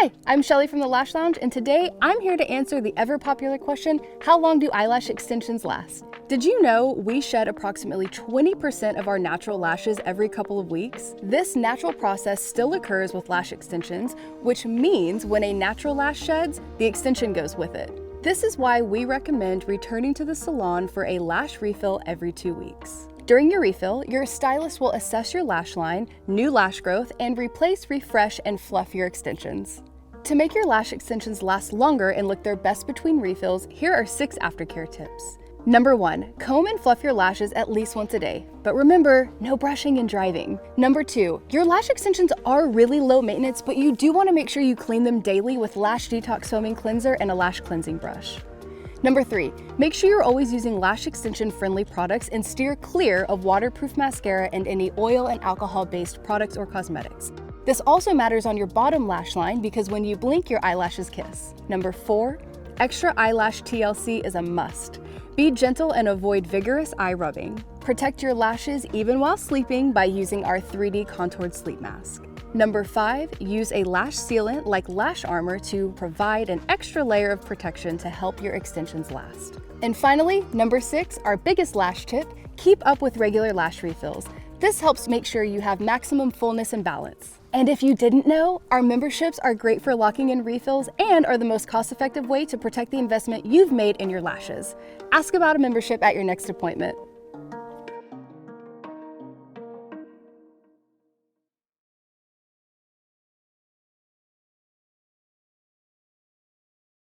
Hi, I'm Shelley from the Lash Lounge, and today I'm here to answer the ever-popular question, how long do eyelash extensions last? Did you know we shed approximately 20% of our natural lashes every couple of weeks? This natural process still occurs with lash extensions, which means when a natural lash sheds, the extension goes with it. This is why we recommend returning to the salon for a lash refill every 2 weeks. During your refill, your stylist will assess your lash line, new lash growth, and replace, refresh, and fluff your extensions. To make your lash extensions last longer and look their best between refills, here are 6 aftercare tips. Number 1, comb and fluff your lashes at least once a day. But remember, no brushing and driving. Number 2, your lash extensions are really low maintenance, but you do want to make sure you clean them daily with Lash Detox Foaming Cleanser and a lash cleansing brush. Number 3, make sure you're always using lash extension friendly products and steer clear of waterproof mascara and any oil and alcohol based products or cosmetics. This also matters on your bottom lash line because when you blink, your eyelashes kiss. Number 4, extra eyelash TLC is a must. Be gentle and avoid vigorous eye rubbing. Protect your lashes even while sleeping by using our 3D contoured sleep mask. Number 5, use a lash sealant like Lash Armor to provide an extra layer of protection to help your extensions last. And finally, number 6, our biggest lash tip, keep up with regular lash refills. This helps make sure you have maximum fullness and balance. And if you didn't know, our memberships are great for locking in refills and are the most cost-effective way to protect the investment you've made in your lashes. Ask about a membership at your next appointment.